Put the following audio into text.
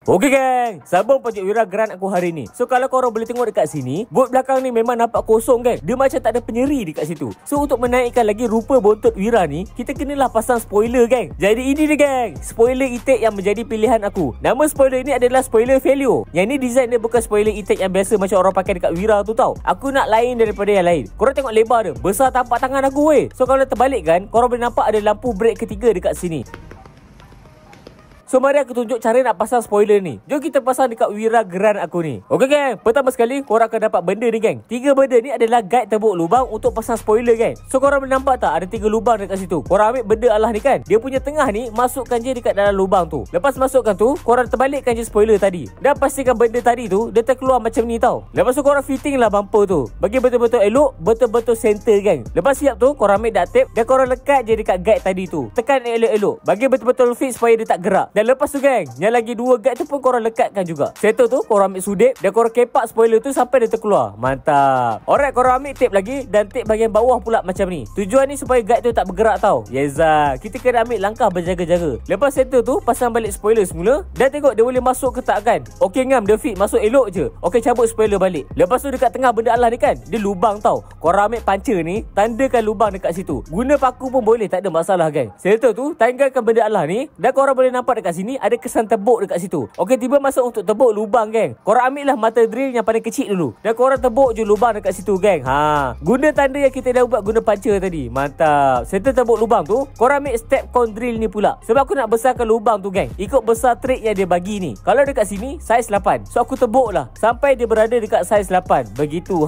Okey geng, sambung projek Wira Geran aku hari ni. So kalau korang boleh tengok dekat sini, bot belakang ni memang nampak kosong geng. Dia macam tak ada penyeri dekat situ. So untuk menaikkan lagi rupa bontot Wira ni, kita kenalah pasang spoiler geng. Jadi ini dia geng, spoiler e-tech yang menjadi pilihan aku. Nama spoiler ni adalah spoiler Velio. Yang ni design dia bukan spoiler e-tech yang biasa macam orang pakai dekat Wira tu tau. Aku nak lain daripada yang lain. Korang tengok lebar dia, besar tampak tangan aku weh. So kalau terbalik kan, korang boleh nampak ada lampu brake ketiga dekat sini. So mari aku tunjuk cara nak pasang spoiler ni. Jom kita pasang dekat Wira Geran aku ni. Okey geng, pertama sekali korang akan dapat benda ni geng. 3 benda ni adalah guide tebuk lubang untuk pasang spoiler geng. So korang boleh nampak tak ada 3 lubang dekat situ. Korang ambil benda Allah ni kan, dia punya tengah ni masukkan je dekat dalam lubang tu. Lepas masukkan tu, korang terbalikkan je spoiler tadi. Dan pastikan benda tadi tu dia terkeluar macam ni tau. Lepas tu korang fitting lah bumper tu, bagi betul-betul elok, betul-betul center geng. Lepas siap tu, korang ambil duct tape dan korang lekat je dekat guide tadi tu. Tekan elok-elok, bagi betul-betul fit supaya dia tak gerak. Dan lepas tu geng, yang lagi 2 guide tu pun korang lekatkan juga. Settle tu, korang ambil sudip dan korang kepak spoiler tu sampai dia terkeluar. Mantap. Alright, korang ambil tape lagi dan tape bahagian bawah pula macam ni. Tujuan ni supaya guide tu tak bergerak tau. Yeza, kita kena ambil langkah berjaga-jaga. Lepas settle tu, pasang balik spoiler semula dan tengok dia boleh masuk ke tak kan. Okey ngam, dia fit, masuk elok je. Okey, cabut spoiler balik. Lepas tu dekat tengah benda Allah ni kan, dia lubang tau. Korang ambil puncher ni, tandakan lubang dekat situ. Guna paku pun boleh, tak ada masalah geng. Settle tu, tanggalkan benda Allah ni dan korang boleh nampak dekat sini ada kesan tebuk dekat situ. Okey, tiba masa untuk tebuk lubang geng. Korang ambil lah mata drill yang paling kecil dulu dan korang tebuk je lubang dekat situ geng. Guna tanda yang kita dah buat guna puncher tadi. Mantap. Setelah tebuk lubang tu, korang ambil step cone drill ni pula. Sebab aku nak besarkan lubang tu geng, ikut besar trik yang dia bagi ni. Kalau dekat sini saiz 8, so aku tebuk lah sampai dia berada dekat saiz 8. Begitu